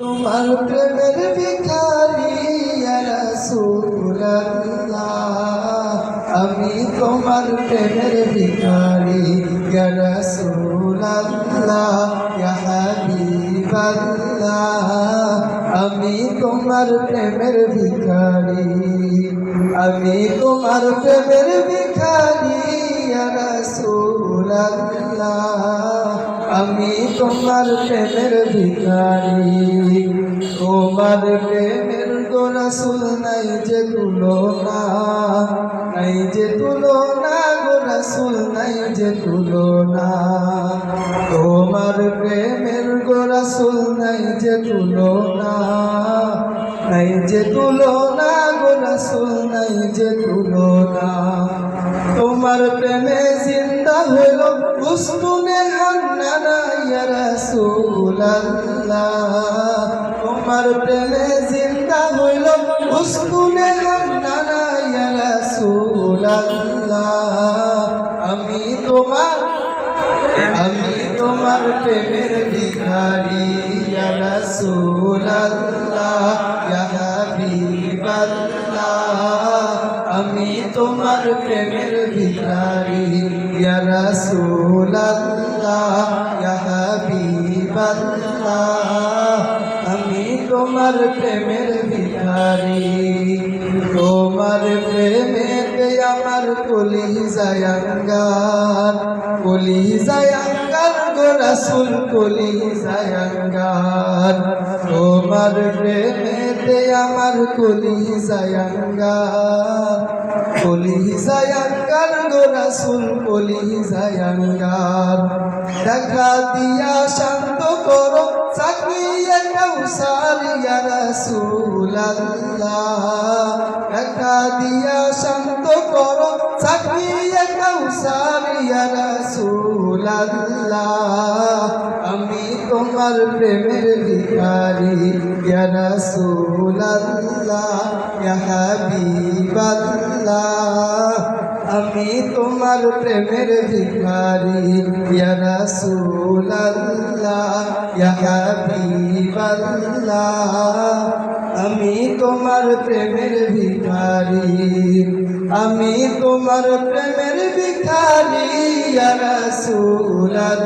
তোমার প্রেমের ভিখারি ইয়া রাসূলুল্লাহ, আমি তোমার প্রেমের ভিখারি ইয়া রাসূলুল্লাহ, ইয়া হাবিবাল্লাহ, আমি তোমার প্রেমের ভিখারি, আমি তোমার প্রেমের ভিখারি ইয়া রাসূলুল্লাহ, আমি তোমার প্রেমের ভিখারি। তোমার প্রেমের গো রাসূল নাই যে তুলনা, নাই যে তুলনা গো রাসূল নাই যে তুলনা। তোমার প্রেমের গো রাসূল নাই যে তুলনা, নাই যে তুলনা গো রাসূল নাই যে তুলনা। তোমার প্রেমে জিন্দা হইল উস্তুনে হান্নানা ইয়া রাসূলুল্লাহ, তোমার প্রেমে জিন্দা হইল উস্তুনে হান্নানা ইয়া রাসূলুল্লাহ, আমি তোমার প্রেমের ভিখারি ইয়া রাসূলুল্লাহ, ইয়া হাবিবাল্লাহ, আমি তোমার প্রেমের ভিখারি ইয়া রাসূলুল্লাহ, ইয়া হাবিবাল্লাহ, আমি তোমার প্রেমের ভিখারি। তোমার প্রেমেতে আমার কলিজায় আঙ্গার, কলিজায় আঙ্গার গো রাসূল কলিজায় আঙ্গার। তোমার প্রেমেতে আমার কলিজায় আঙ্গার, কলিজায় আঙ্গার গো রাসূল কলিজায় আঙ্গার। দেখা দিয়া শান্ত করো সাকিয়ে কাউসার ইয়া রাসূলুল্লাহ, দেখা দিয়া শান্ত করো সাকিয়ে কাউসার ইয়া রাসূলুল্লাহ, আমি তোমার প্রেমের ভিখারি ইয়া রাসূলুল্লাহ, ইয়া হাবিবাল্লাহ, আমি তোমার প্রেমের ভিখারি ইয়া রাসূলুল্লাহ, ইয়া হাবিবাল্লাহ, আমি তোমার প্রেমের ভিখারি, আমি তোমার প্রেমের ভিখারি ইয়া রাসূলুল্লাহ,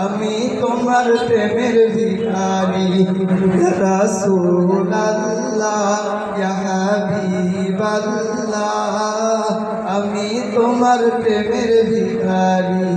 আমি তোমার প্রেমের ভিখারি ইয়া রাসূলুল্লাহ, ইয়া হাবিবাল্লাহ, আমি তোমার প্রেমের ভিখারি।